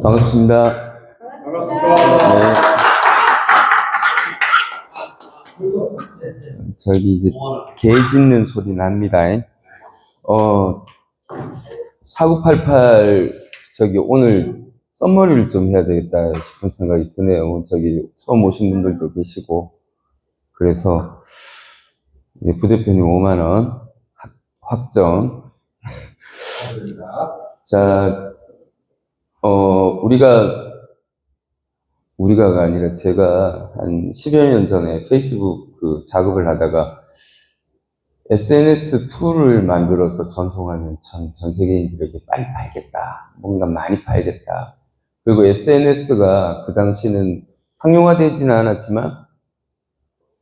반갑습니다. 네. 저기 이제 개 짖는 소리 납니다. 4988 저기 오늘 썸머리를 좀 해야 되겠다 싶은 생각이 드네요. 저기 처음 오신 분들도 계시고 그래서 이제 부대표님 5만 원 확정. 자, 우리가가 아니라 제가 한 10여 년 전에 페이스북 그 작업을 하다가 SNS 툴을 만들어서 전송하면 전 세계인들에게 빨리 팔겠다. 뭔가 많이 팔겠다. 그리고 SNS가 그 당시는 상용화되지는 않았지만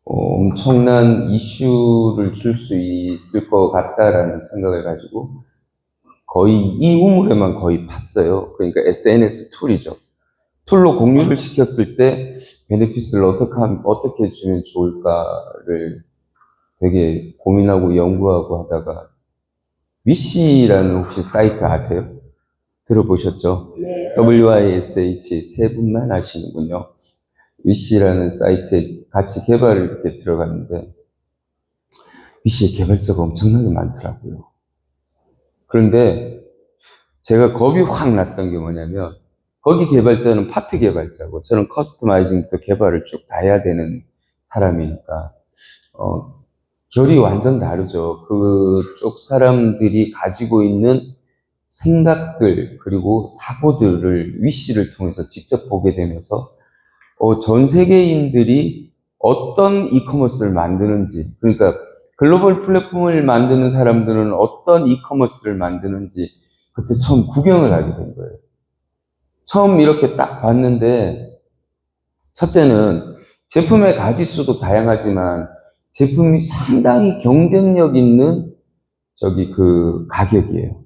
엄청난 이슈를 줄 수 있을 것 같다라는 생각을 가지고 거의 이 우물에만 거의 팠어요. 그러니까 SNS 툴이죠. 툴로 공유를 시켰을 때 베네핏을 어떻게 주면 좋을까를 되게 고민하고 연구하고 하다가 위시라는 혹시 사이트 아세요? 들어보셨죠? 네. WISH 세 분만 아시는군요. 위시라는 사이트에 같이 개발을 이렇게 들어갔는데 위시의 개발자가 엄청나게 많더라고요. 그런데 제가 겁이 확 났던 게 뭐냐면 거기 개발자는 파트 개발자고 저는 커스터마이징부터 개발을 쭉 다 해야 되는 사람이니까 결이 완전 다르죠. 그쪽 사람들이 가지고 있는 생각들 그리고 사고들을 위시를 통해서 직접 보게 되면서 전 세계인들이 어떤 이커머스를 만드는지, 그러니까 글로벌 플랫폼을 만드는 사람들은 어떤 이커머스를 만드는지 그때 처음 구경을 하게 된 거예요. 처음 이렇게 딱 봤는데 첫째는 제품의 가짓수도 다양하지만 제품이 상당히 경쟁력 있는 그 가격이에요.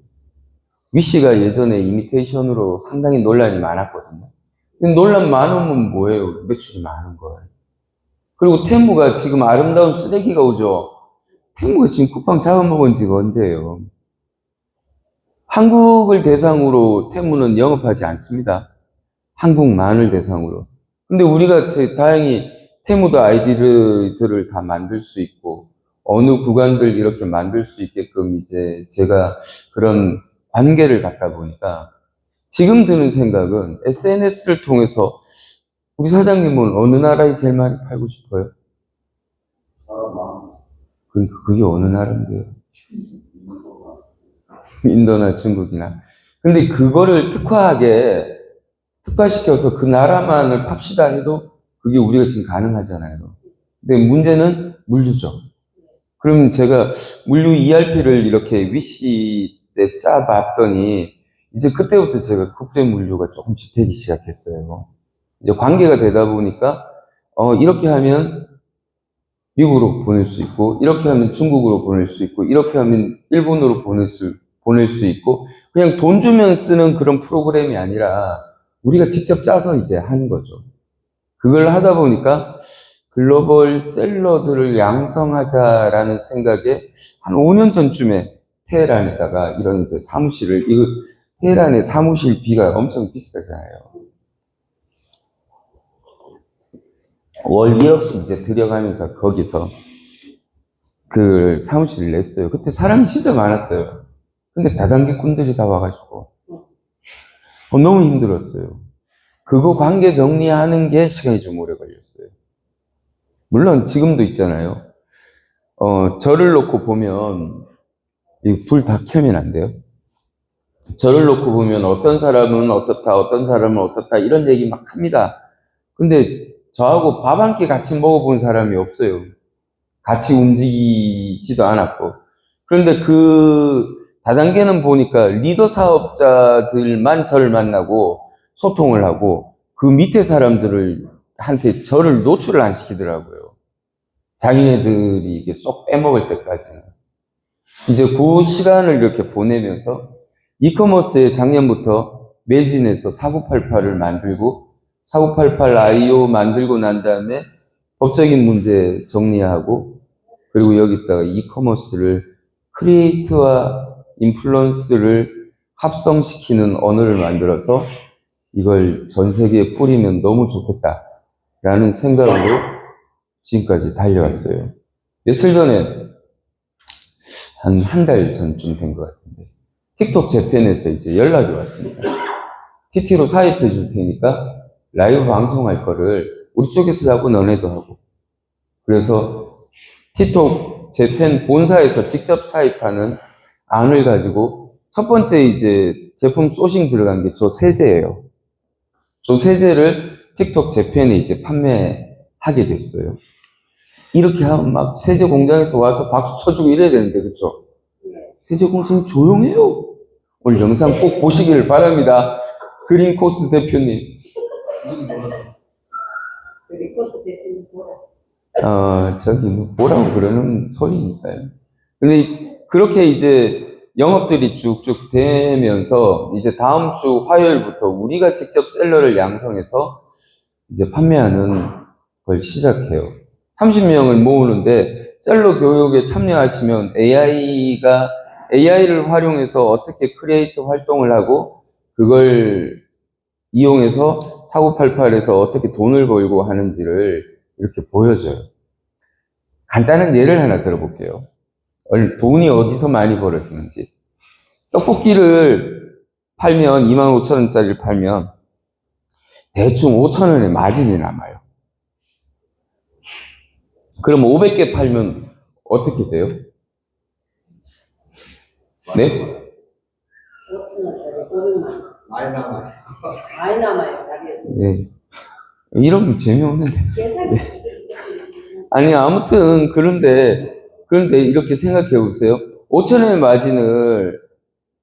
위시가 예전에 이미테이션으로 상당히 논란이 많았거든요. 근데 논란 많으면 뭐예요? 매출이 많은 거예요. 그리고 테무가 지금 아름다운 쓰레기가 오죠. 테무가 지금 쿠팡 잡아먹은 지가 언제예요? 한국을 대상으로 테무는 영업하지 않습니다. 한국만을 대상으로. 근데 우리가 다행히 테무도 아이디들을 다 만들 수 있고, 어느 구간들 이렇게 만들 수 있게끔 이제 제가 그런 관계를 갖다 보니까 지금 드는 생각은 SNS를 통해서 우리 사장님은 어느 나라에 제일 많이 팔고 싶어요? 그게 어느 나라인데요? 인도나 중국이나. 근데 그거를 특화시켜서 그 나라만을 팝시다 해도 그게 우리가 지금 가능하잖아요. 근데 문제는 물류죠. 그럼 제가 물류 ERP를 이렇게 위시 때 짜봤더니 이제 그때부터 제가 국제 물류가 조금씩 되기 시작했어요. 이제 관계가 되다 보니까 이렇게 하면 미국으로 보낼 수 있고 이렇게 하면 중국으로 보낼 수 있고 이렇게 하면 일본으로 보낼 수 있고 그냥 돈 주면 쓰는 그런 프로그램이 아니라 우리가 직접 짜서 이제 하는 거죠. 그걸 하다 보니까 글로벌 셀러들을 양성하자라는 생각에 한 5년 전쯤에 테헤란에다가 이런 이제 테헤란의 사무실비가 엄청 비싸잖아요. 월 1억씩 이제 들여가면서 거기서 그 사무실을 냈어요. 그때 사람이 진짜 많았어요. 근데 다단계꾼들이 다 와가지고 너무 힘들었어요. 그거 관계 정리하는 게 시간이 좀 오래 걸렸어요. 물론 지금도 있잖아요. 저를 놓고 보면 불 다 켜면 안 돼요. 저를 놓고 보면 어떤 사람은 어떻다, 어떤 사람은 어떻다 이런 얘기 막 합니다. 근데 저하고 밥 한 끼 같이 먹어본 사람이 없어요. 같이 움직이지도 않았고. 그런데 그 다단계는 보니까 리더 사업자들만 저를 만나고 소통을 하고 그 밑에 사람들한테 저를 노출을 안 시키더라고요. 자기네들이 이게 쏙 빼먹을 때까지는. 이제 그 시간을 이렇게 보내면서 이커머스에 작년부터 매진해서 4988을 만들고 4988 IO 만들고 난 다음에 법적인 문제 정리하고 그리고 여기다가 이커머스를 크리에이트와 인플루언스를 합성시키는 언어를 만들어서 이걸 전 세계에 뿌리면 너무 좋겠다라는 생각으로 지금까지 달려왔어요. 며칠 전에 한 달 전쯤 된 것 같은데 틱톡 재팬에서 이제 연락이 왔습니다. TT로 사입해 줄 테니까 라이브 방송할 거를 우리 쪽에서 하고 너네도 하고. 그래서 틱톡 재팬 본사에서 직접 사입하는 안을 가지고 첫 번째 이제 제품 소싱 들어간 게 저 세제예요. 저 세제를 틱톡 재팬에 이제 판매하게 됐어요. 이렇게 하면 막 세제 공장에서 와서 박수 쳐주고 이래야 되는데, 그쵸? 세제 공장 조용해요. 오늘 영상 꼭 보시길 바랍니다. 그린코스 대표님. 그린코스 대표님 뭐라? 저기 뭐라고 그러는 소리니까요. 근데 그렇게 이제 영업들이 쭉쭉 되면서 이제 다음 주 화요일부터 우리가 직접 셀러를 양성해서 이제 판매하는 걸 시작해요. 30명을 모으는데 셀러 교육에 참여하시면 AI를 활용해서 어떻게 크리에이터 활동을 하고 그걸 이용해서 4988에서 어떻게 돈을 벌고 하는지를 이렇게 보여줘요. 간단한 예를 하나 들어볼게요. 돈이 어디서 많이 벌어지는지. 떡볶이를 팔면 25,000원짜리를 팔면 대충 5,000원의 마진이 남아요. 그럼 500개 팔면 어떻게 돼요? 네? 5천원짜리 500만 많이 남아요. 많이 남아요. 답이었어요. 네. 이러면 재미없는데. 계산이 아니, 아무튼, 그런데 이렇게 생각해 보세요. 5,000원의 마진을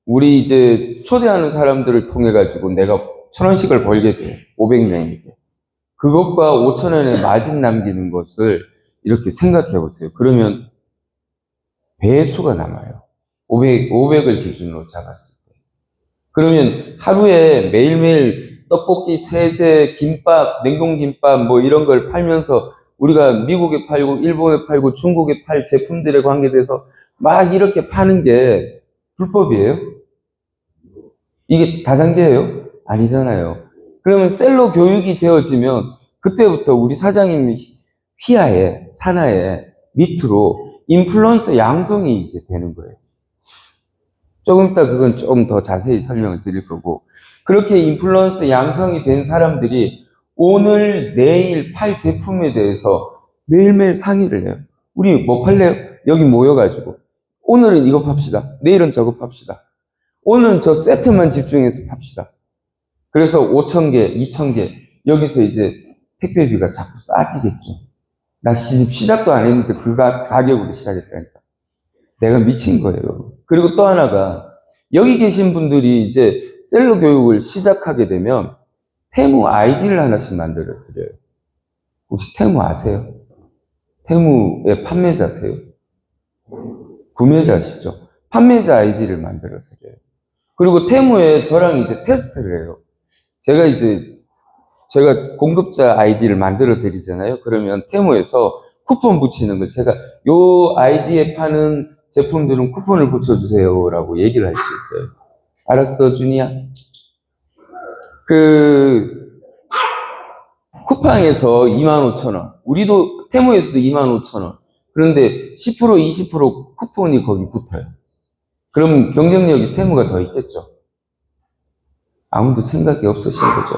우리 이제 초대하는 사람들을 통해 가지고 내가 1,000원씩을 벌게 돼. 500명에게. 그것과 5,000원의 마진 남기는 것을 이렇게 생각해 보세요. 그러면 배수가 남아요. 500을 기준으로 잡았을 때. 그러면 하루에 매일매일 떡볶이, 세제, 김밥, 냉동김밥 뭐 이런 걸 팔면서 우리가 미국에 팔고 일본에 팔고 중국에 팔 제품들에 관계돼서 막 이렇게 파는 게 불법이에요? 이게 다단계예요? 아니잖아요. 그러면 셀러 교육이 되어지면 그때부터 우리 사장님이 휘하에, 산하에, 밑으로 인플루언서 양성이 이제 되는 거예요. 조금 이따 그건 좀 더 자세히 설명을 드릴 거고, 그렇게 인플루언서 양성이 된 사람들이 오늘, 내일 팔 제품에 대해서 매일매일 상의를 해요. 우리 뭐 팔래요? 여기 모여가지고. 오늘은 이거 팝시다. 내일은 저거 팝시다. 오늘은 저 세트만 집중해서 팝시다. 그래서 5,000개, 2,000개, 여기서 이제 택배비가 자꾸 싸지겠죠. 나 시작도 안 했는데 그 가격으로 시작했다니까. 내가 미친 거예요. 그리고 또 하나가, 여기 계신 분들이 이제 셀러 교육을 시작하게 되면 테무 아이디를 하나씩 만들어 드려요. 혹시 테무 아세요? 테무의 판매자세요? 구매자시죠? 판매자 아이디를 만들어 드려요. 그리고 테무에 저랑 이제 테스트를 해요. 제가 공급자 아이디를 만들어 드리잖아요. 그러면 테무에서 쿠폰 붙이는 걸 제가 요 아이디에 파는 제품들은 쿠폰을 붙여주세요 라고 얘기를 할 수 있어요. 알았어, 준이야? 쿠팡에서 25,000원, 우리도 테무에서도 25,000원. 그런데 10%, 20% 쿠폰이 거기 붙어요. 그럼 경쟁력이 테무가 더 있겠죠. 아무도 생각이 없으신 거죠.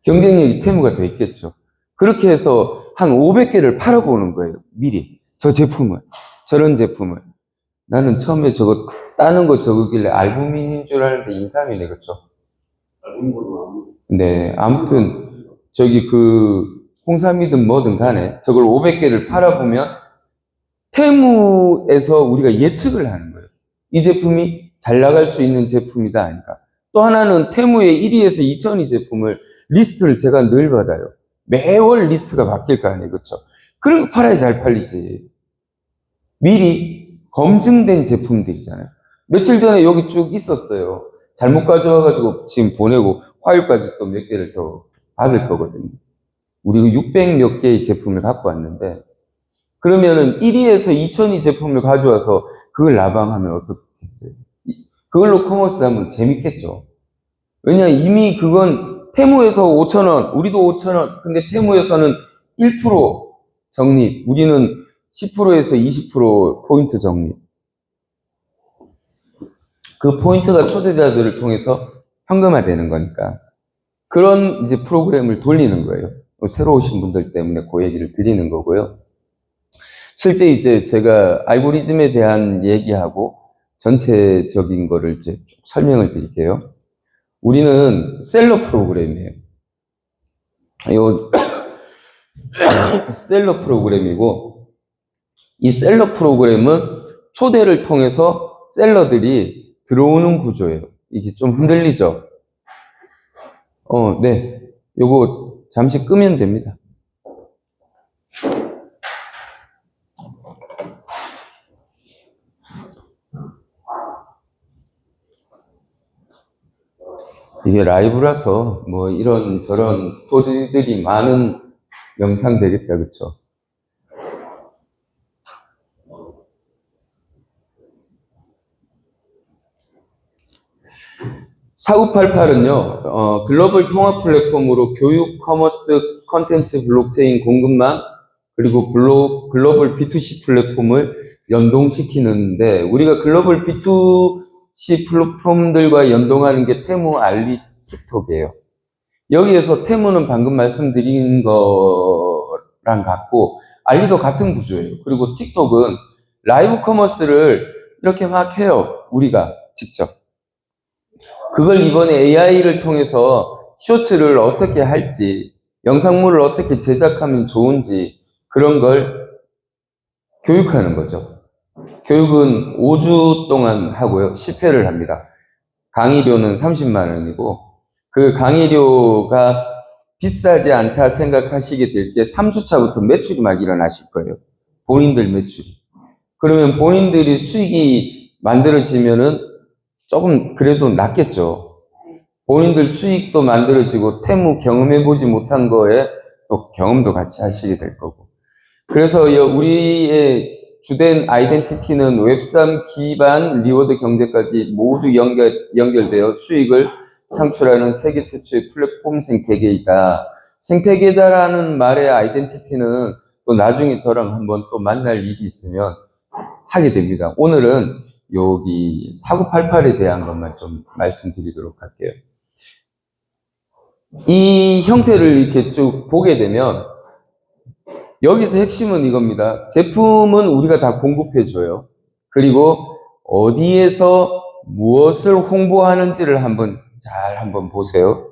경쟁력이 테무가 더 있겠죠. 그렇게 해서 한 500개를 팔아보는 거예요. 미리. 저 제품을. 저런 제품을. 나는 처음에 저거 따는 거 적으길래 알부민인 줄 알았는데 인삼이네, 그렇죠? 네, 아무튼 저기 홍삼이든 뭐든 간에 저걸 500개를 팔아보면 테무에서 우리가 예측을 하는 거예요. 이 제품이 잘 나갈 수 있는 제품이다 아닌가. 또 하나는 테무의 1위에서 2,000위 제품을 리스트를 제가 늘 받아요. 매월 리스트가 바뀔 거 아니에요, 그렇죠? 그런 거 팔아야 잘 팔리지. 미리 검증된 제품들이잖아요. 며칠 전에 여기 쭉 있었어요. 잘못 가져와가지고 지금 보내고 화요일까지 또 몇 개를 더 받을 거거든요. 우리 600 몇 개의 제품을 갖고 왔는데, 그러면은 1위에서 2,000위 제품을 가져와서 그걸 라방하면 어떻겠어요? 그걸로 커머스 하면 재밌겠죠. 왜냐, 이미 그건 테무에서 5,000원, 우리도 5,000원, 근데 테무에서는 1% 적립, 우리는 10%에서 20% 포인트 적립. 그 포인트가 초대자들을 통해서 현금화되는 거니까. 그런 이제 프로그램을 돌리는 거예요. 새로 오신 분들 때문에 그 얘기를 드리는 거고요. 실제 이제 제가 알고리즘에 대한 얘기하고 전체적인 거를 이제 쭉 설명을 드릴게요. 우리는 셀러 프로그램이에요. 요 셀러 프로그램이고, 이 셀러 프로그램은 초대를 통해서 셀러들이 들어오는 구조예요. 이게 좀 흔들리죠? 네. 요거 잠시 끄면 됩니다. 이게 라이브라서 뭐 이런 저런 스토리들이 많은 영상 되겠다, 그쵸? (4988) 은요, 글로벌 통합 플랫폼으로 교육, 커머스, 컨텐츠, 블록체인 공급망, 그리고 글로벌 B2C 플랫폼을 연동시키는데, 우리가 글로벌 B2C 플랫폼들과 연동하는 게 테무, 알리, 틱톡이에요. 여기에서 테무는 방금 말씀드린 거랑 같고, 알리도 같은 구조예요. 그리고 틱톡은 라이브 커머스를 이렇게 막 해요. 우리가 직접. 그걸 이번에 AI를 통해서 쇼츠를 어떻게 할지, 영상물을 어떻게 제작하면 좋은지, 그런 걸 교육하는 거죠. 교육은 5주 동안 하고요. 10회를 합니다. 강의료는 30만 원이고, 그 강의료가 비싸지 않다 생각하시게 될 게 3주차부터 매출이 막 일어나실 거예요. 본인들 매출이. 그러면 본인들이 수익이 만들어지면은 조금 그래도 낫겠죠. 본인들 수익도 만들어지고 테무 경험해보지 못한 거에 또 경험도 같이 하시게 될 거고. 그래서 우리의 주된 아이덴티티는 웹3 기반 리워드 경제까지 모두 연결되어 수익을 창출하는 세계 최초의 플랫폼 생태계이다. 생태계다라는 말의 아이덴티티는 또 나중에 저랑 한번 또 만날 일이 있으면 하게 됩니다. 오늘은 여기 4988에 대한 것만 좀 말씀드리도록 할게요. 이 형태를 이렇게 쭉 보게 되면 여기서 핵심은 이겁니다. 제품은 우리가 다 공급해줘요. 그리고 어디에서 무엇을 홍보하는지를 한번 보세요.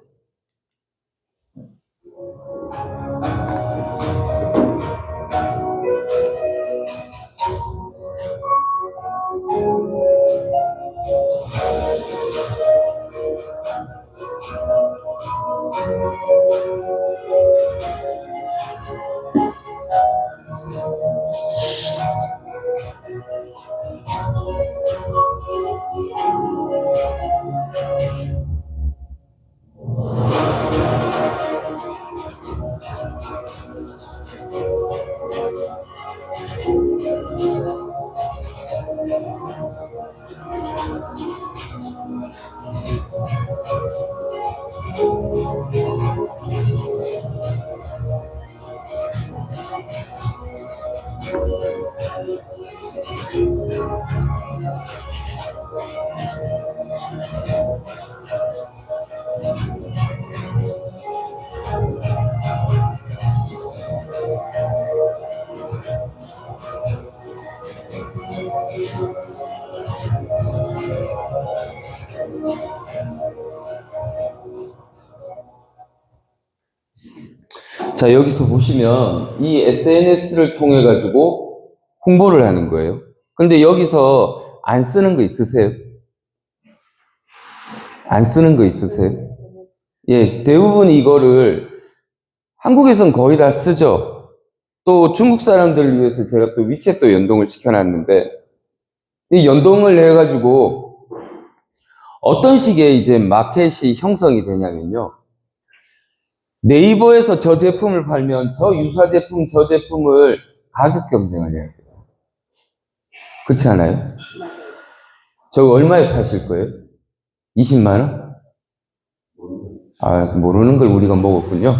자, 여기서 보시면 이 SNS를 통해 가지고 홍보를 하는 거예요. 근데 여기서 안 쓰는 거 있으세요? 안 쓰는 거 있으세요? 예, 대부분 이거를 한국에선 거의 다 쓰죠. 또 중국 사람들을 위해서 제가 또 위챗도 연동을 시켜놨는데, 이 연동을 해가지고 어떤 식의 이제 마켓이 형성이 되냐면요. 네이버에서 저 제품을 팔면 저 유사 제품, 저 제품을 가격 경쟁을 해야 돼요. 그렇지 않아요? 저거 얼마에 파실 거예요? 20만 원? 아, 모르는 걸 우리가 먹었군요.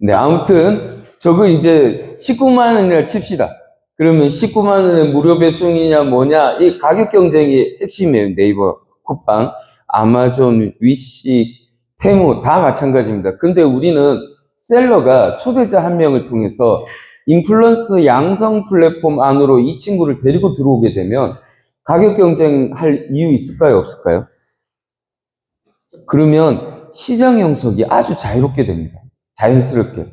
네, 아무튼 저거 이제 19만 원이라 칩시다. 그러면 19만 원의 무료 배송이냐 뭐냐, 이 가격 경쟁이 핵심이에요. 네이버, 쿠팡, 아마존, 위시, 테무 다 마찬가지입니다. 근데 우리는 셀러가 초대자 한 명을 통해서 인플루언서 양성 플랫폼 안으로 이 친구를 데리고 들어오게 되면 가격 경쟁할 이유 있을까요? 없을까요? 그러면 시장 형성이 아주 자유롭게 됩니다. 자연스럽게.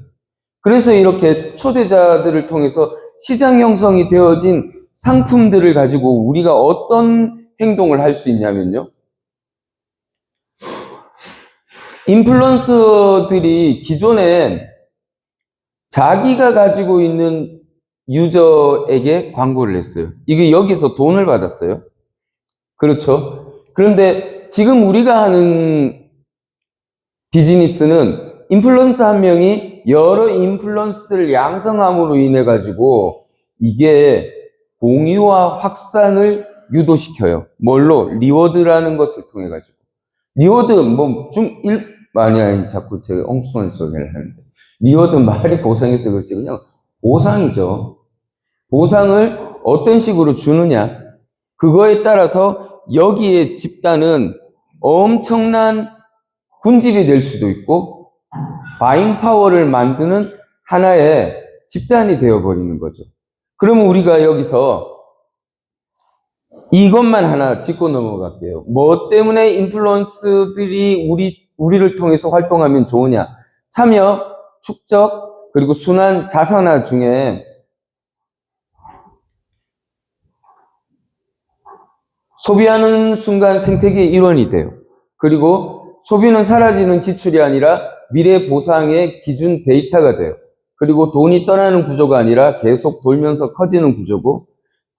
그래서 이렇게 초대자들을 통해서 시장 형성이 되어진 상품들을 가지고 우리가 어떤 행동을 할 수 있냐면요. 인플루언서들이 기존에 자기가 가지고 있는 유저에게 광고를 했어요. 이게 여기서 돈을 받았어요. 그렇죠? 그런데 지금 우리가 하는 비즈니스는 인플루언서 한 명이 여러 인플루언서들을 양성함으로 인해 가지고 이게 공유와 확산을 유도시켜요. 뭘로? 리워드라는 것을 통해 가지고. 리워드 아니 자꾸 제가 엉뚱한 소리를 하는데 리워드 말이 고상해서 그렇지 그냥 보상이죠. 보상을 어떤 식으로 주느냐 그거에 따라서 여기에 집단은 엄청난 군집이 될 수도 있고 바잉 파워를 만드는 하나의 집단이 되어버리는 거죠. 그러면 우리가 여기서 이것만 하나 짚고 넘어갈게요. 뭐 때문에 인플루언서들이 우리를 통해서 활동하면 좋으냐? 참여, 축적, 그리고 순환, 자산화 중에 소비하는 순간 생태계의 일원이 돼요. 그리고 소비는 사라지는 지출이 아니라 미래 보상의 기준 데이터가 돼요. 그리고 돈이 떠나는 구조가 아니라 계속 돌면서 커지는 구조고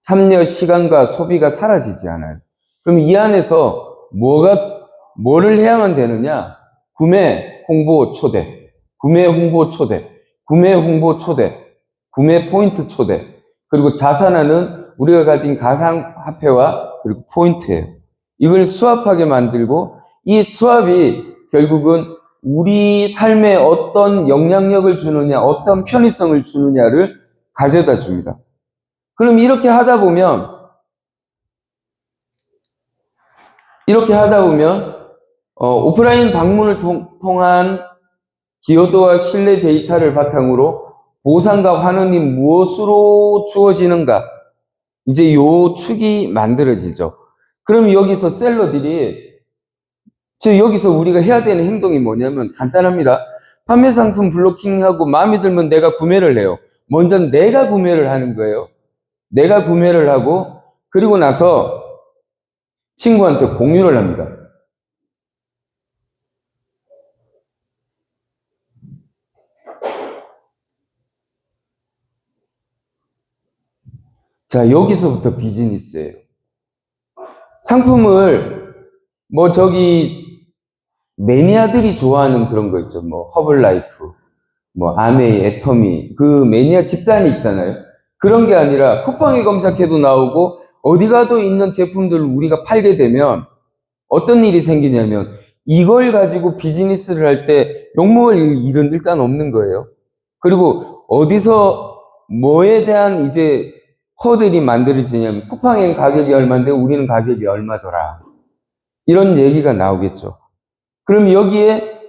참여 시간과 소비가 사라지지 않아요. 그럼 이 안에서 뭐를 해야만 되느냐? 구매, 홍보, 초대. 구매, 홍보, 초대. 구매, 홍보, 초대. 구매 포인트 초대. 그리고 자산화는 우리가 가진 가상화폐와 그리고 포인트예요. 이걸 수합하게 만들고 이 수합이 결국은 우리 삶에 어떤 영향력을 주느냐, 어떤 편의성을 주느냐를 가져다 줍니다. 그럼 이렇게 하다 보면 오프라인 방문을 통한 기여도와 신뢰 데이터를 바탕으로 보상과 환원이 무엇으로 주어지는가? 이제 요 축이 만들어지죠. 그럼 여기서 셀러들이 여기서 우리가 해야 되는 행동이 뭐냐면 간단합니다. 판매 상품 블로킹하고 마음에 들면 내가 구매를 해요. 먼저 내가 구매를 하는 거예요. 내가 구매를 하고 그리고 나서 친구한테 공유를 합니다. 자, 여기서부터 비즈니스예요. 상품을 매니아들이 좋아하는 그런 거 있죠. 허블라이프, 아메이, 애터미 그 매니아 집단이 있잖아요. 그런 게 아니라 쿠팡에 검색해도 나오고 어디 가도 있는 제품들을 우리가 팔게 되면 어떤 일이 생기냐면 이걸 가지고 비즈니스를 할 때 욕먹을 일은 일단 없는 거예요. 그리고 어디서 뭐에 대한 이제 허들이 만들어지냐면 쿠팡의 가격이 얼마인데 우리는 가격이 얼마더라. 이런 얘기가 나오겠죠. 그럼 여기에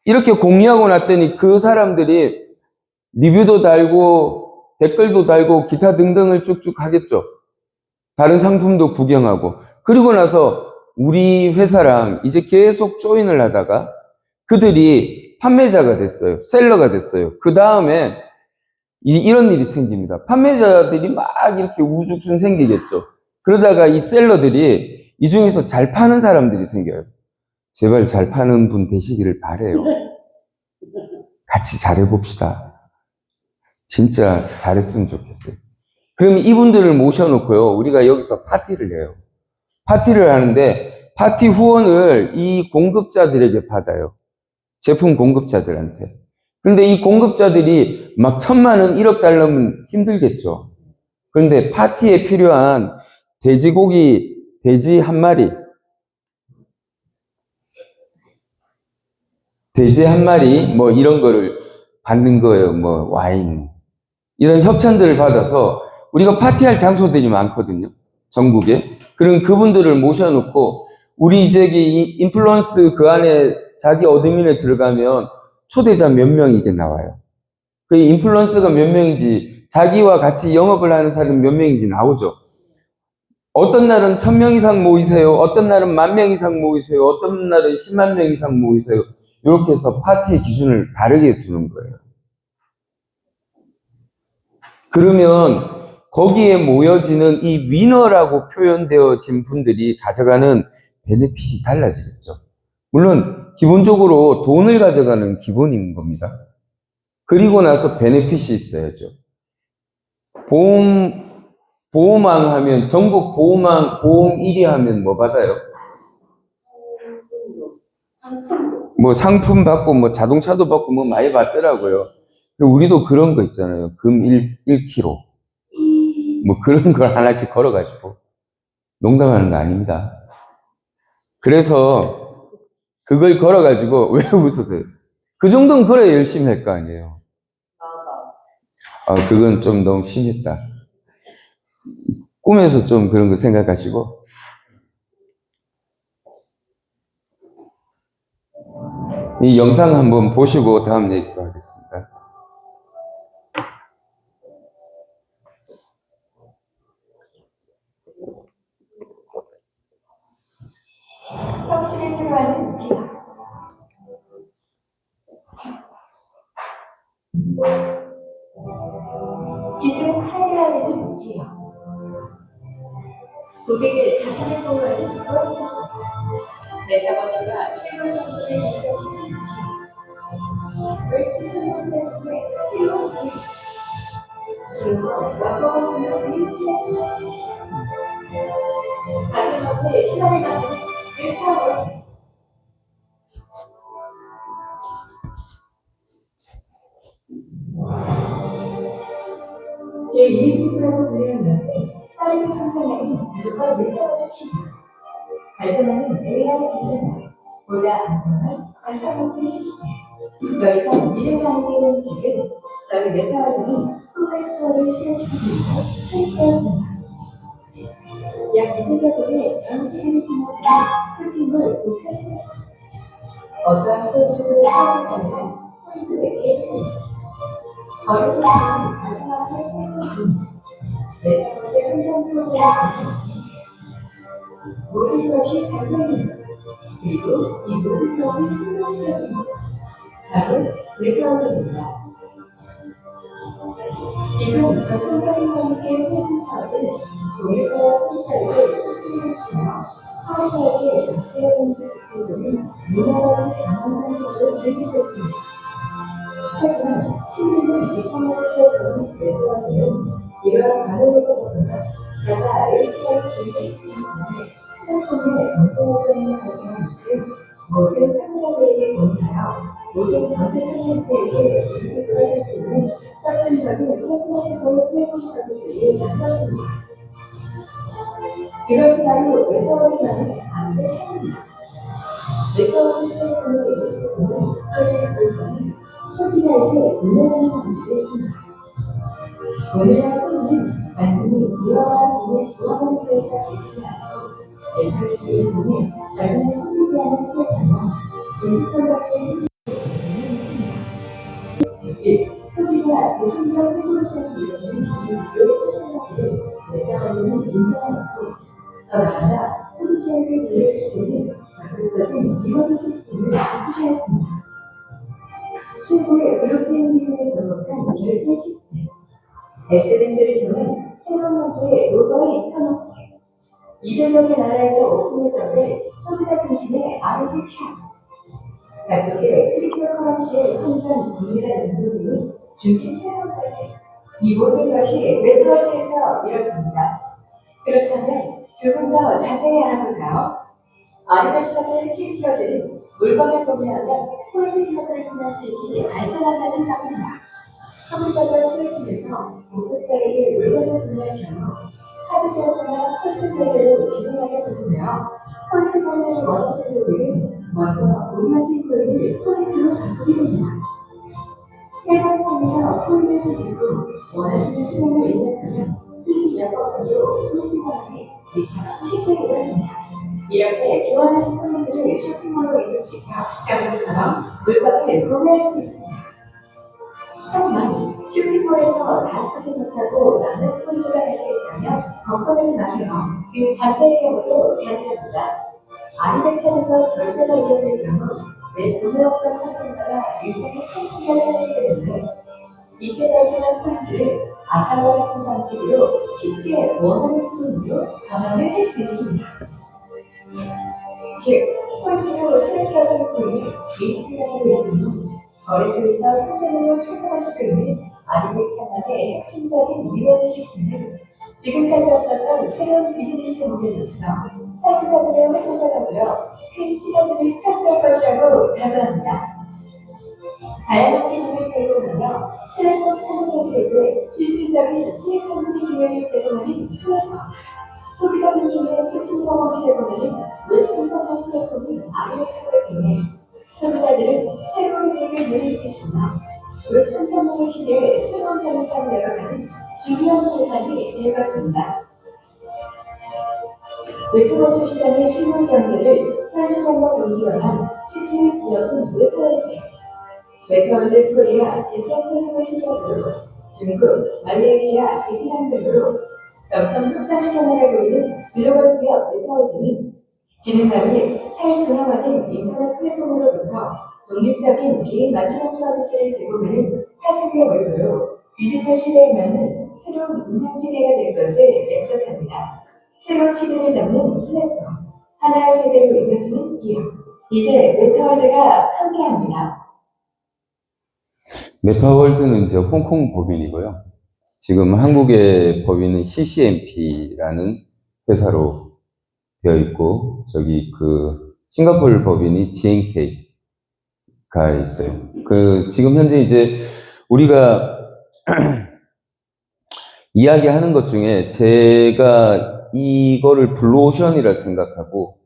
이렇게 공유하고 났더니 그 사람들이 리뷰도 달고 댓글도 달고 기타 등등을 쭉쭉 하겠죠. 다른 상품도 구경하고. 그리고 나서 우리 회사랑 이제 계속 조인을 하다가 그들이 판매자가 됐어요. 셀러가 됐어요. 그 다음에 이런 일이 생깁니다. 판매자들이 막 이렇게 우죽순 생기겠죠. 그러다가 이 셀러들이 이 중에서 잘 파는 사람들이 생겨요. 제발 잘 파는 분 되시기를 바래요. 같이 잘해봅시다. 진짜 잘했으면 좋겠어요. 그럼 이분들을 모셔놓고요. 우리가 여기서 파티를 해요. 파티를 하는데 파티 후원을 이 공급자들에게 받아요. 제품 공급자들한테. 그런데 이 공급자들이 막 1,000만 원, 1억 달러면 힘들겠죠. 그런데 파티에 필요한 돼지고기, 돼지 한 마리, 뭐 이런 거를 받는 거예요. 뭐 와인. 이런 협찬들을 받아서 우리가 파티할 장소들이 많거든요. 전국에. 그럼 그분들을 모셔놓고 우리 저기 인플루언스 그 안에 자기 어드민에 들어가면 초대자 몇 명이 이게 나와요. 그 인플루언서가 몇 명인지 자기와 같이 영업을 하는 사람 몇 명인지 나오죠. 어떤 날은 1000명 이상 모이세요. 어떤 날은 10,000명 이상 모이세요. 어떤 날은 10만 명 이상 모이세요. 이렇게 해서 파티의 기준을 다르게 두는 거예요. 그러면 거기에 모여지는 이 위너라고 표현되어진 분들이 가져가는 베네핏이 달라지겠죠. 물론 기본적으로 돈을 가져가는 기본인 겁니다. 그리고 나서 베네핏이 있어야죠. 보험왕 하면, 전국 보험 1위 하면 뭐 받아요? 뭐 상품 받고, 뭐 자동차도 받고, 뭐 많이 받더라고요. 우리도 그런 거 있잖아요. 금 1kg. 뭐 그런 걸 하나씩 걸어가지고. 농담하는 거 아닙니다. 그래서 그걸 걸어가지고, 왜 웃으세요? 그 정도는 그래 열심히 할 거 아니에요. 그건 좀 너무 심했다. 꿈에서 좀 그런 거 생각하시고. 이 영상 한번 보시고 다음 얘기도 하겠습니다. 혁신을 필요하는 기업. 기술을 활용하는 기업. 고객의 자산을 보호하는 포인트스. 메타버스가 실물 형식을 지켜주는 기업. 웰스턴 콘텐츠의 새로운 기업. 그리고 와퍼가 공유지는 플랫폼. 가슴업의 시간을 만드는 메타버스. 제2인직으로 불리는 빠르게 성장하는 글로벌 메타버스 시장. 발전하는 AI 기술과 보다 안전한 가상화폐 시스템. 더 이상 미래가 아니되는 지금 저희 메타버스는 콘테스트를 실현시키기 위해 설립되었습니다. 약 200여 개의 전 세계를 규모한 쇼핑몰 오픈입니다. 어떠한 포인트도 사용하는 포인트의 게임입니다. 거래소 사용은 가상화폐 플랫폼 메타버스의 현장 프로그램입니다. 모든 것이 발표입니다. 그리고 이 모든 것을 충족시켜줍니다. 바로 메타버스입니다. 기존 전통적인 방식의 플랫폼 사업은 고객자와 소비자에게 수수료를 주며 사회자에게 낙태해본데 집중적인 문화가치 강한 방식으로 즐기고 있습니다. 하지만 시민은 이커머스 플랫폼 메타버스는 이러한 가능에서 벗어나 가자 API 중개 시스템 때문에 플랫폼의 경쟁업에서 발생한 만큼 모든 사용자들에게 공유하여 모든 경제 서비스에게 이익을 얻을 수 있는 혁신적인 생산성의 플랫폼 서비스를 만들었습니다. 이것이 바로 메타버스만의 안될 차이입니다. 메타버스 플랫폼의 이익에서는 서비스는 소비자에게 돌려주는 방식이 있습니다. 오늘날 소비는 단순히 지화와 돈을 부어보는 데서 그치지 않고 SNS를 통해 자신의 소비지 않은 플랫폼과 인식적 값의 소비를 이루어집니다. 즉, 소비가 제3자 플랫폼까지 이어지는 이 기술의 포스까지를 메타버스는 인정하고 더 나아가 소비자에게 돌려줄 수 있는 적극적인 리워드 시스템을 구축하였습니다. 최고의 블록체인 기술을 접목한 결제 시스템 SNS를 통한 새로운 형태의 로버의 이커머스 200여 개 나라에서 오픈해져는 소비자 중심의 아르텍처 각국의 크립토 커런시의 환전 동일한 운동이 중개 플랫폼까지 이 모든 것이 메타버스에서 이뤄집니다. 그렇다면 조금 더 자세히 알아볼까요? 아르텍처의 핵심 키워드는 물건을 구매하면 포인트 카드를 통할 수 있게 발전한다는 점입니다. 소비자별 플랫폼에서 목격자에게 물건을 구매할 경우 카드 결제나 포인트 결제를 진행하게 되며 포인트 결제를 원하시는 분은 먼저 문의하신 코인을 포인트로 바꾸게 됩니다. 해당성에서 포인트를 들고 원하시는 수량을 입력하면 여권으로 포인트 전환이 이처럼 쉽게 이루어집니다. 이렇게 교환한 포인트를 쇼핑몰로 이동시켜 가격처럼 물건을 구매할 수 있습니다. 하지만 쇼핑몰에서 다 쓰지 못하고 남는 포인트가 발생했다면 걱정하지 마세요. 그 반대의 경우도 가능합니다. 아리백션에서 결제가 이루어질 경우 내 구매 업장 상품마다 일정한 포인트가 쌓이게 되는데 이때 발생한 포인트를 아까와 같은 방식으로 쉽게 원하는 포인트로 전환을 할 수 있습니다. 즉, 포인트로 사용하는 코인을 GT라고 부르는 거래소에서 현금으로 출금할 수 있는 아리백션만의 혁신적인 리워드 시스템은 지금까지 없었던 새로운 비즈니스 모델로서 사용자들의 활동가로부터 큰 시너지를 차지할 것이라고 자부합니다. 다양한 기능을 제공하며 플랫폼 사용자들에게 실질적인 수익 창출 기회를 제공하는 플랫폼, 소비자 중심의 쇼핑 경험을 제공하는 웹 상점화 플랫폼인 아리백션을 통해 소비자들은 새로운 혜택을 누릴 수 있으며 웹 상점화의 시대에 새로운 가능성을 열어가는 중요한 공간이 될 것입니다. 메타버스 시장의 실물 경제를 현 시장과 연결한 최초의 기업은 메타월드. 메타월드 코리아 재평선을 시작으로 중국, 말레이시아, 베트남 등으로 점점 폭탄시 변화하고 있는 글로벌 기업 메타월드는 지능화 및 탈중앙화된 인터넷 플랫폼으로부터 독립적인 개인 맞춤형 서비스를 제공하는 차세대 월드로 디지털 시대에 맞는 새로운 운영체계가 될 것을 약속합니다. 새로운 시대를 넘는 플랫폼, 하나의 세계로 이어지는 기업. 이제 메타월드가 함께합니다. 메타월드는 이제 홍콩 법인이고요. 지금 한국의 법인은 CCMP라는 회사로 되어 있고, 저기 싱가포르 법인이 GNK가 있어요. 지금 현재 이제 우리가 이야기하는 것 중에 제가 이거를 블루오션이라 생각하고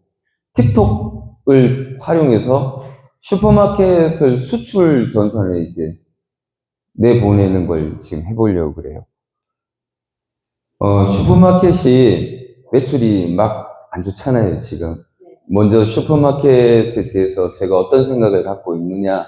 틱톡을 활용해서 슈퍼마켓을 수출 전선에 이제 내보내는 걸 지금 해보려고 그래요. 슈퍼마켓이 매출이 막 안 좋잖아요, 지금. 먼저 슈퍼마켓에 대해서 제가 어떤 생각을 갖고 있느냐.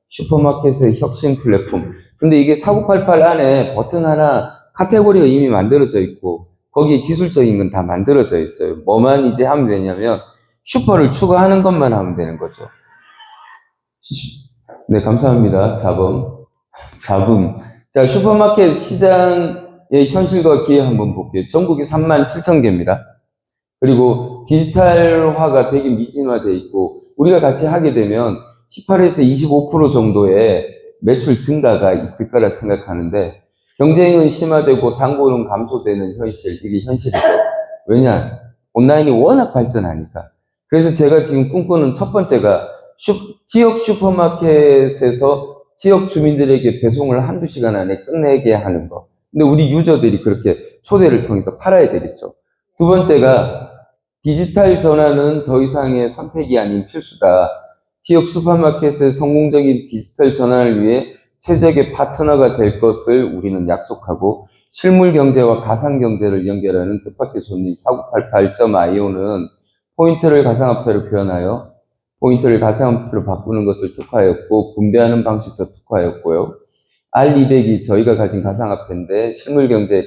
슈퍼마켓의 혁신 플랫폼. 근데 이게 4988 안에 버튼 하나 카테고리가 이미 만들어져 있고 거기에 기술적인 건 다 만들어져 있어요. 뭐만 이제 하면 되냐면 슈퍼를 추가하는 것만 하면 되는 거죠. 네, 감사합니다. 자금. 자, 슈퍼마켓 시장의 현실과 기회 한번 볼게요. 전국이 37,000개입니다. 그리고 디지털화가 되게 미진화되어 있고 우리가 같이 하게 되면 18에서 25% 정도의 매출 증가가 있을 거라 생각하는데 경쟁은 심화되고 단골은 감소되는 현실, 이게 현실이죠. 왜냐? 온라인이 워낙 발전하니까. 그래서 제가 지금 꿈꾸는 첫 번째가 지역 슈퍼마켓에서 지역 주민들에게 배송을 한두 시간 안에 끝내게 하는 거. 근데 우리 유저들이 그렇게 초대를 통해서 팔아야 되겠죠. 두 번째가 디지털 전환은 더 이상의 선택이 아닌 필수다. 지역 슈퍼마켓의 성공적인 디지털 전환을 위해 최적의 파트너가 될 것을 우리는 약속하고 실물 경제와 가상 경제를 연결하는 뜻밖의 손님 4988.io는 포인트를 가상화폐로 표현하여 포인트를 가상화폐로 바꾸는 것을 특화하였고 분배하는 방식도 특화하였고요. R200이 저희가 가진 가상화폐인데 실물 경제의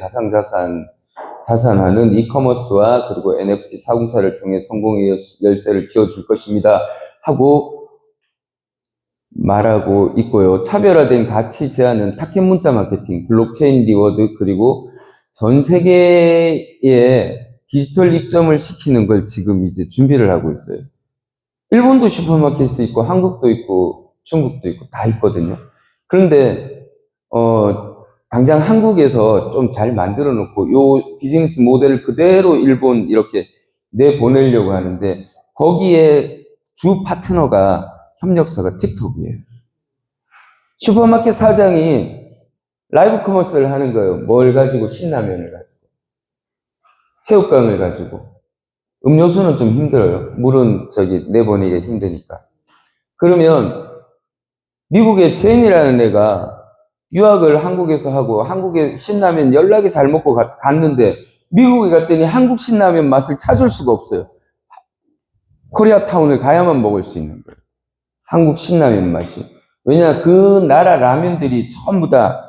자산화는 이커머스와 그리고 NFT 사공사를 통해 성공의 열쇠를 지어줄 것입니다. 하고 말하고 있고요. 차별화된 가치 제한은 타켓 문자 마케팅, 블록체인 리워드, 그리고 전 세계에 디지털 입점을 시키는 걸 지금 이제 준비를 하고 있어요. 일본도 슈퍼마켓이 있고, 한국도 있고, 중국도 있고, 다 있거든요. 그런데, 당장 한국에서 좀 잘 만들어 놓고, 요 비즈니스 모델을 그대로 일본 이렇게 내보내려고 하는데, 거기에 주 파트너가 협력사가 틱톡이에요. 슈퍼마켓 사장이 라이브 커머스를 하는 거예요. 뭘 가지고? 신라면을 가지고. 새우깡을 가지고. 음료수는 좀 힘들어요. 물은 내보내기가 힘드니까. 그러면 미국의 제인이라는 애가 유학을 한국에서 하고 한국에 신라면 연락이 잘 먹고 갔는데 미국에 갔더니 한국 신라면 맛을 찾을 수가 없어요. 코리아타운을 가야만 먹을 수 있는 거예요. 한국 신라면 맛이. 왜냐, 그 나라 라면들이 전부 다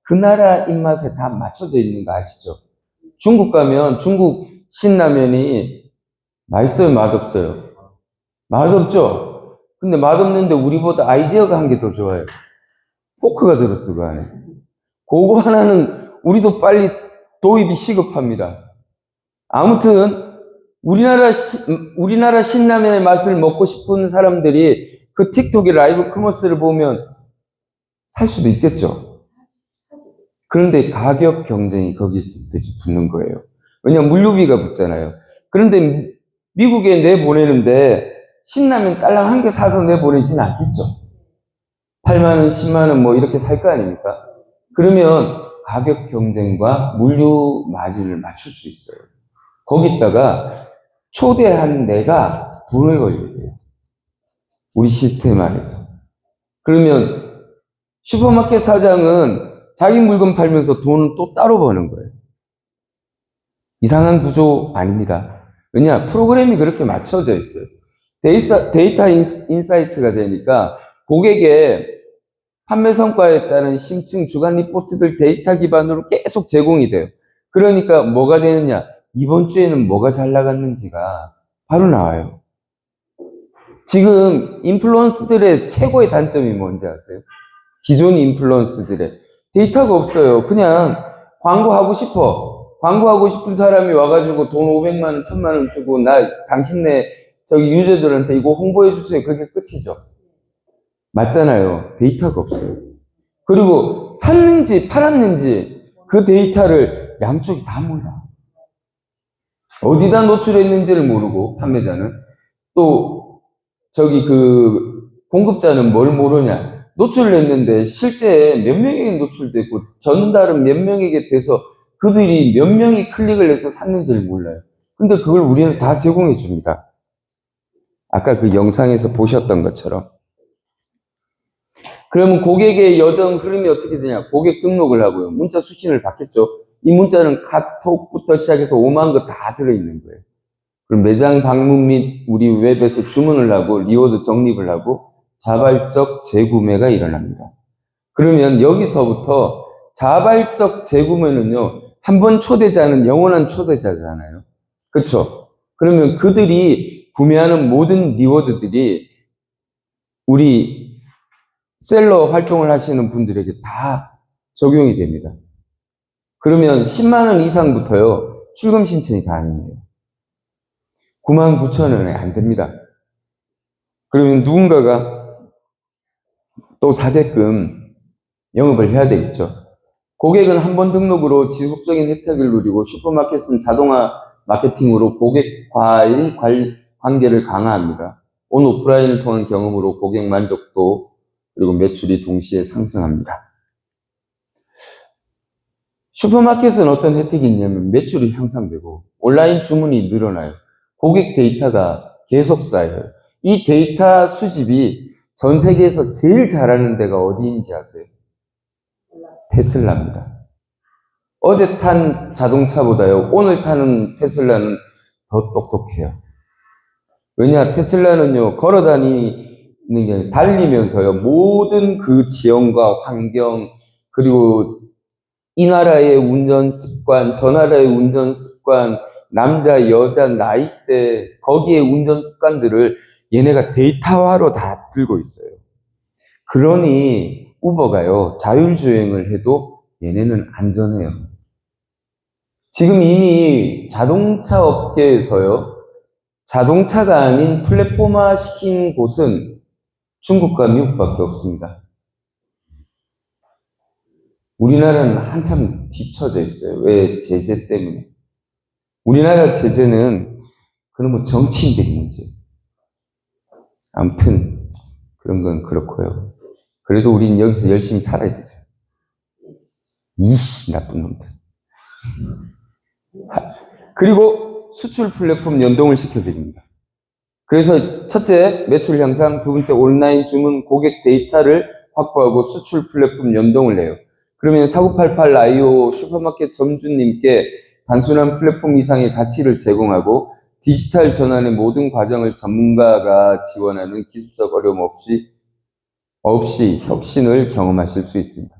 그 나라 입맛에 다 맞춰져 있는 거 아시죠? 중국 가면 중국 신라면이 맛있어요, 맛없어요? 맛없죠? 근데 맛없는데 우리보다 아이디어가 한 개 더 좋아요. 포크가 들었어, 그 안에. 그거 하나는 우리도 빨리 도입이 시급합니다. 아무튼, 우리나라 신라면의 맛을 먹고 싶은 사람들이 그 틱톡의 라이브 커머스를 보면 살 수도 있겠죠. 그런데 가격 경쟁이 거기서부터 붙는 거예요. 왜냐면 물류비가 붙잖아요. 그런데 미국에 내보내는데 신라면 딸랑 한 개 사서 내보내진 않겠죠. 8만원, 10만원 뭐 이렇게 살 거 아닙니까? 그러면 가격 경쟁과 물류 마진을 맞출 수 있어요. 거기다가 초대한 내가 돈을 걸려야 돼요. 우리 시스템 안에서. 그러면 슈퍼마켓 사장은 자기 물건 팔면서 돈은 또 따로 버는 거예요. 이상한 구조 아닙니다. 왜냐? 프로그램이 그렇게 맞춰져 있어요. 데이터 인사이트가 되니까 고객의 판매 성과에 따른 심층 주간 리포트들 데이터 기반으로 계속 제공이 돼요. 그러니까 뭐가 되느냐? 이번 주에는 뭐가 잘 나갔는지가 바로 나와요. 지금 인플루언서들의 최고의 단점이 뭔지 아세요? 기존 인플루언서들의 데이터가 없어요. 그냥 광고하고 싶어. 광고하고 싶은 사람이 와가지고 돈 500만 원, 1000만 원 주고 당신네 유저들한테 이거 홍보해 주세요. 그게 끝이죠. 맞잖아요. 데이터가 없어요. 그리고 샀는지 팔았는지 그 데이터를 양쪽이 다 몰라. 어디다 노출했는지를 모르고 판매자는 또 공급자는 뭘 모르냐. 노출을 했는데 실제 몇 명에게 노출됐고 전달은 몇 명에게 돼서 그들이 몇 명이 클릭을 해서 샀는지를 몰라요. 근데 그걸 우리는 다 제공해 줍니다. 아까 그 영상에서 보셨던 것처럼. 그러면 고객의 여정 흐름이 어떻게 되냐? 고객 등록을 하고요. 문자 수신을 받겠죠. 이 문자는 카톡부터 시작해서 5만 거 다 들어있는 거예요. 그럼 매장 방문 및 우리 웹에서 주문을 하고 리워드 적립을 하고 자발적 재구매가 일어납니다. 그러면 여기서부터 자발적 재구매는요, 한 번 초대자는 영원한 초대자잖아요. 그쵸? 그러면 그들이 구매하는 모든 리워드들이 우리 셀러 활동을 하시는 분들에게 다 적용이 됩니다. 그러면 10만 원 이상부터요, 출금 신청이 가능해요. 99,000원에 안 됩니다. 그러면 누군가가 또 사게끔 영업을 해야 되겠죠. 고객은 한 번 등록으로 지속적인 혜택을 누리고 슈퍼마켓은 자동화 마케팅으로 고객과의 관계를 강화합니다. 온 오프라인을 통한 경험으로 고객 만족도 그리고 매출이 동시에 상승합니다. 슈퍼마켓은 어떤 혜택이 있냐면 매출이 향상되고 온라인 주문이 늘어나요. 고객 데이터가 계속 쌓여요. 이 데이터 수집이 전 세계에서 제일 잘하는 데가 어디인지 아세요? 테슬라입니다. 어제 탄 자동차보다요, 오늘 타는 테슬라는 더 똑똑해요. 왜냐, 테슬라는요, 걸어 다니는 게 아니라 달리면서요, 모든 그 지형과 환경, 그리고 이 나라의 운전 습관, 저 나라의 운전 습관, 남자, 여자, 나이대, 거기에 운전 습관들을 얘네가 데이터화로 다 들고 있어요. 그러니 우버가요, 자율주행을 해도 얘네는 안전해요. 지금 이미 자동차 업계에서요, 자동차가 아닌 플랫폼화 시킨 곳은 중국과 미국밖에 없습니다. 우리나라는 한참 뒤처져 있어요. 왜? 제재 때문에. 우리나라 제재는 그런 정치인들이 문제예요. 아무튼 그런 건 그렇고요. 그래도 우린 여기서 열심히 살아야 되죠. 이씨 나쁜 놈들. 그리고 수출 플랫폼 연동을 시켜드립니다. 그래서 첫째, 매출 향상, 두 번째, 온라인 주문 고객 데이터를 확보하고 수출 플랫폼 연동을 해요. 그러면 4988IO 슈퍼마켓 점주님께 단순한 플랫폼 이상의 가치를 제공하고 디지털 전환의 모든 과정을 전문가가 지원하는 기술적 어려움 없이 혁신을 경험하실 수 있습니다.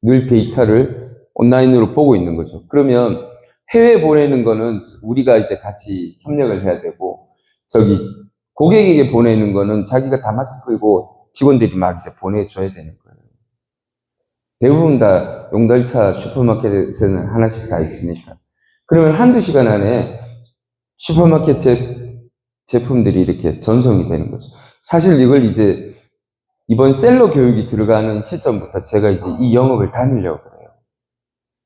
늘 데이터를 온라인으로 보고 있는 거죠. 그러면 해외 보내는 거는 우리가 이제 같이 협력을 해야 되고, 고객에게 보내는 거는 자기가 다 마스크이고 직원들이 막 이제 보내줘야 되는 거예요. 대부분 다 용달차 슈퍼마켓에는 하나씩 다 있으니까. 그러면 한두 시간 안에 슈퍼마켓 제품들이 이렇게 전송이 되는 거죠. 사실 이걸 이제 이번 셀러 교육이 들어가는 시점부터 제가 이제 이 영업을 다니려고 그래요.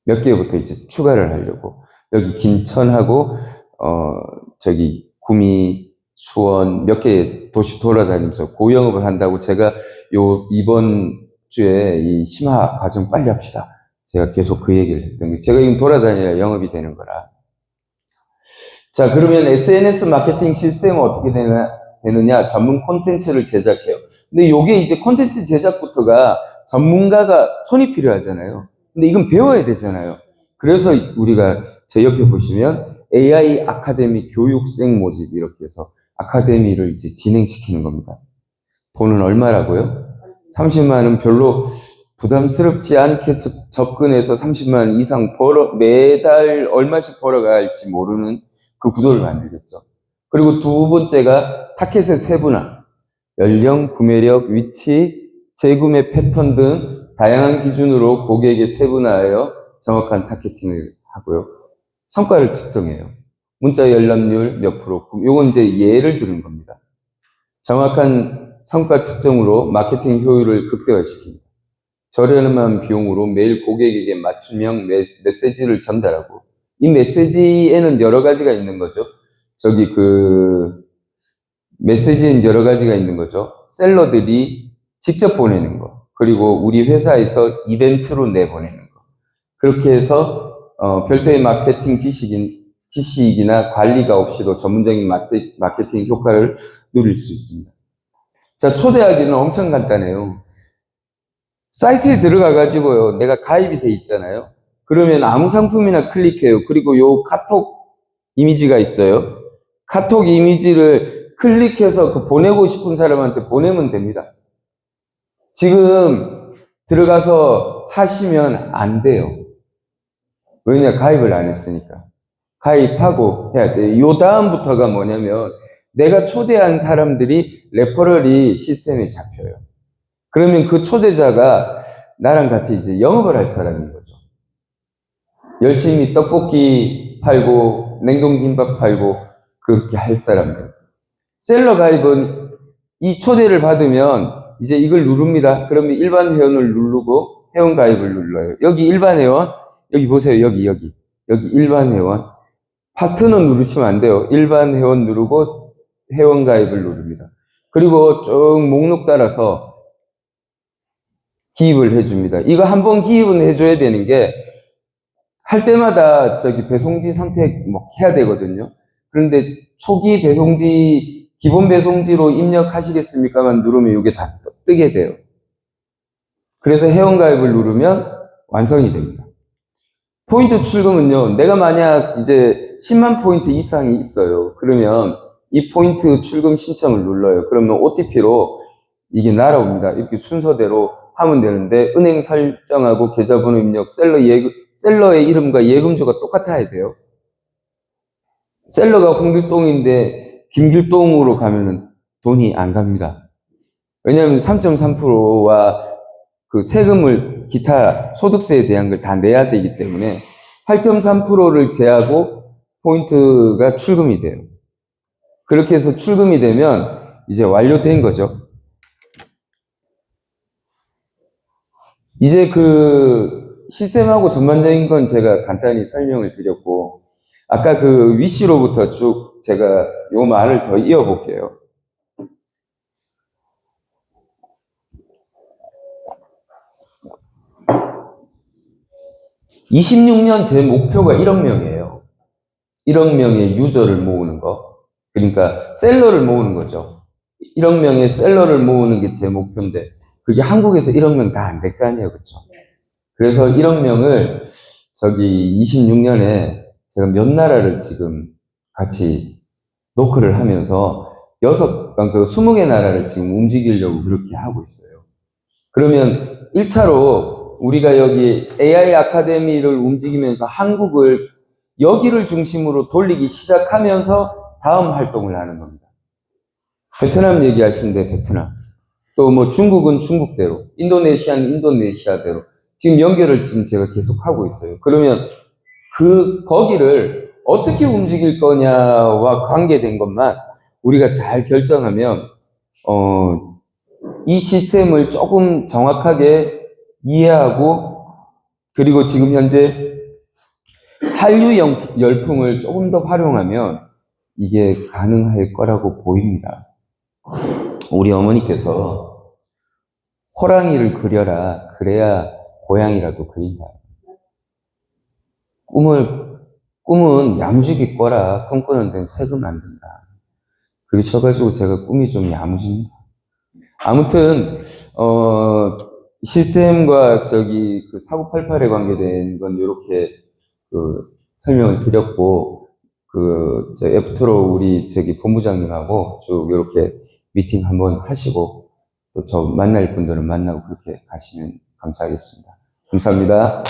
몇 개부터 이제 추가를 하려고. 여기 김천하고, 구미, 수원 몇 개 도시 돌아다니면서 그 영업을 한다고 제가 이번 주에 이 심화 과정 빨리 합시다. 제가 계속 그 얘기를 했던 거예요. 제가 지금 돌아다녀야 영업이 되는 거라. 자, 그러면 SNS 마케팅 시스템은 어떻게 되느냐? 전문 콘텐츠를 제작해요. 근데 요게 이제 콘텐츠 제작부터가 전문가가 손이 필요하잖아요. 근데 이건 배워야 되잖아요. 그래서 우리가 제 옆에 보시면 AI 아카데미 교육생 모집 이렇게 해서 아카데미를 이제 진행시키는 겁니다. 돈은 얼마라고요? 30만 원 별로 부담스럽지 않게 접근해서 30만 원 이상 매달 얼마씩 벌어갈지 모르는 그 구도를 만들겠죠. 그리고 두 번째가 타켓의 세분화, 연령, 구매력, 위치, 재구매 패턴 등 다양한 기준으로 고객에게 세분화하여 정확한 타겟팅을 하고요. 성과를 측정해요. 문자 열람률 몇 프로, 요건 이제 예를 드는 겁니다. 정확한 성과 측정으로 마케팅 효율을 극대화시킵니다. 저렴한 비용으로 매일 고객에게 맞춤형 메시지를 전달하고, 이 메시지에는 여러 가지가 있는 거죠. 메시지는 여러 가지가 있는 거죠. 셀러들이 직접 보내는 거, 그리고 우리 회사에서 이벤트로 내보내는 거. 그렇게 해서 별도의 마케팅 지식이나 관리가 없이도 전문적인 마케팅 효과를 누릴 수 있습니다. 자, 초대하기는 엄청 간단해요. 사이트에 들어가가지고요, 내가 가입이 돼 있잖아요. 그러면 아무 상품이나 클릭해요. 그리고 요 카톡 이미지가 있어요. 카톡 이미지를 클릭해서 그 보내고 싶은 사람한테 보내면 됩니다. 지금 들어가서 하시면 안 돼요. 왜냐? 가입을 안 했으니까. 가입하고 해야 돼. 요 다음부터가 뭐냐면 내가 초대한 사람들이 레퍼럴이 시스템에 잡혀요. 그러면 그 초대자가 나랑 같이 이제 영업을 할 사람인 거죠. 열심히 떡볶이 팔고 냉동김밥 팔고 그렇게 할 사람들. 셀러 가입은 이 초대를 받으면 이제 이걸 누릅니다. 그러면 일반 회원을 누르고 회원 가입을 눌러요. 여기 일반 회원, 여기 보세요. 여기 일반 회원. 파트너 누르시면 안 돼요. 일반 회원 누르고 회원 가입을 누릅니다. 그리고 쭉 목록 따라서 기입을 해줍니다. 이거 한번 기입은 해줘야 되는 게, 할 때마다 배송지 선택 해야 되거든요. 그런데 초기 배송지, 기본 배송지로 입력하시겠습니까만 누르면 이게 다 뜨게 돼요. 그래서 회원 가입을 누르면 완성이 됩니다. 포인트 출금은요, 내가 만약 이제 10만 포인트 이상이 있어요. 그러면 이 포인트 출금 신청을 눌러요. 그러면 OTP로 이게 날아옵니다. 이렇게 순서대로 하면 되는데, 은행 설정하고 계좌번호 입력, 셀러의 이름과 예금주가 똑같아야 돼요. 셀러가 홍길동인데 김길동으로 가면은 돈이 안 갑니다. 왜냐하면 3.3%와 그 세금을, 기타 소득세에 대한 걸 다 내야 되기 때문에 8.3%를 제하고 포인트가 출금이 돼요. 그렇게 해서 출금이 되면 이제 완료된 거죠. 이제 그 시스템하고 전반적인 건 제가 간단히 설명을 드렸고, 아까 그 위시로부터 쭉 제가 요 말을 더 이어볼게요. 26년 제 목표가 1억 명이에요. 1억 명의 유저를 모으는 거. 그러니까 셀러를 모으는 거죠. 1억 명의 셀러를 모으는 게 제 목표인데 그게 한국에서 1억 명 다 안 될 거 아니에요. 그렇죠? 그래서 1억 명을 저기 26년에 제가 몇 나라를 지금 같이 노크를 하면서 20개 나라를 지금 움직이려고 그렇게 하고 있어요. 그러면 1차로 우리가 여기 AI 아카데미를 움직이면서 한국을 여기를 중심으로 돌리기 시작하면서 다음 활동을 하는 겁니다. 베트남 얘기하시는데 베트남. 또 뭐 중국은 중국대로, 인도네시아는 인도네시아대로. 지금 연결을 지금 제가 계속 하고 있어요. 그러면 거기를 어떻게 움직일 거냐와 관계된 것만 우리가 잘 결정하면, 이 시스템을 조금 정확하게 이해하고, 그리고 지금 현재 한류 열풍을 조금 더 활용하면 이게 가능할 거라고 보입니다. 우리 어머니께서 호랑이를 그려라. 그래야 고양이라도 그린다. 꿈은 야무지게 꿔라. 꿈꾸는 데는 세금 안 든다. 그러셔가지고 제가 꿈이 좀 야무집니다. 아무튼, 시스템과 그 4988에 관계된 건 이렇게 설명을 드렸고, 애프터로 우리 본부장님하고 쭉 이렇게 미팅 한번 하시고, 또 저 만날 분들은 만나고 그렇게 가시면 감사하겠습니다. 감사합니다.